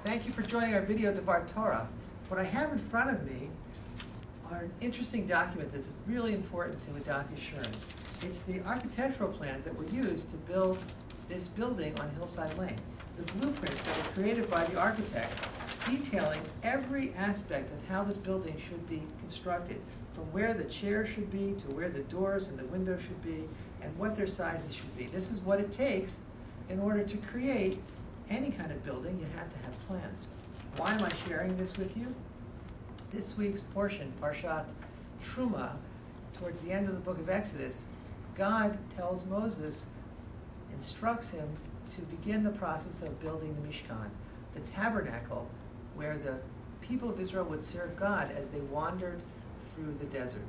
Thank you for joining our video Devar Torah. What I have in front of me are an interesting document that's really important to Adat Yeshurun. It's the architectural plans that were used to build this building on Hillside Lane. The blueprints that were created by the architect detailing every aspect of how this building should be constructed, from where the chairs should be to where the doors and the windows should be and what their sizes should be. This is what it takes in order to create any kind of building. You have to have plans. Why am I sharing this with you? This week's portion, Parshat Terumah, towards the end of the book of Exodus, God tells Moses, instructs him to begin the process of building the Mishkan, the tabernacle where the people of Israel would serve God as they wandered through the desert.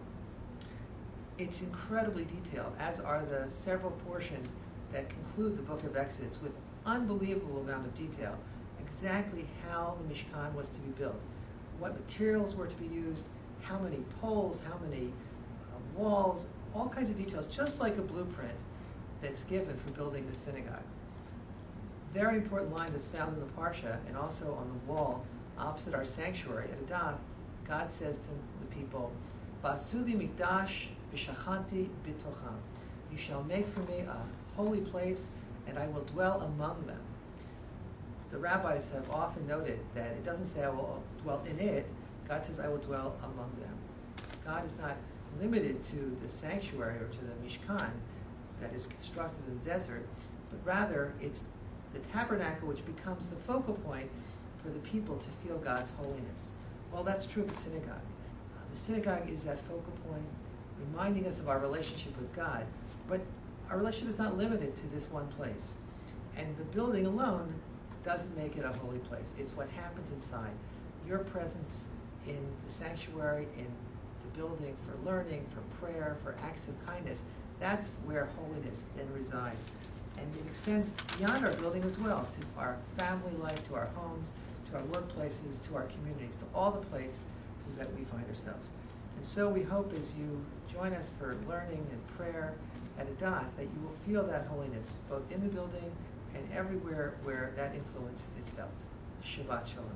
It's incredibly detailed, as are the several portions that conclude the book of Exodus, with unbelievable amount of detail, exactly how the Mishkan was to be built, what materials were to be used, how many poles, how many walls, all kinds of details, just like a blueprint that's given for building the synagogue. Very important line that's found in the Parsha and also on the wall opposite our sanctuary at Adath. God says to the people, "Vasuli mikdash v'shachanti bitocham." You shall make for me a holy place, and I will dwell among them. The rabbis have often noted that it doesn't say I will dwell in it. God says I will dwell among them. God is not limited to the sanctuary or to the Mishkan that is constructed in the desert, but rather it's the tabernacle which becomes the focal point for the people to feel God's holiness. Well, that's true of the synagogue. The synagogue is that focal point, reminding us of our relationship with God, but our relationship is not limited to this one place. And the building alone doesn't make it a holy place. It's what happens inside. Your presence in the sanctuary, in the building for learning, for prayer, for acts of kindness, that's where holiness then resides. And it extends beyond our building as well, to our family life, to our homes, to our workplaces, to our communities, to all the places that we find ourselves. And so we hope as you join us for learning and prayer at Adath that you will feel that holiness, both in the building and everywhere where that influence is felt. Shabbat Shalom.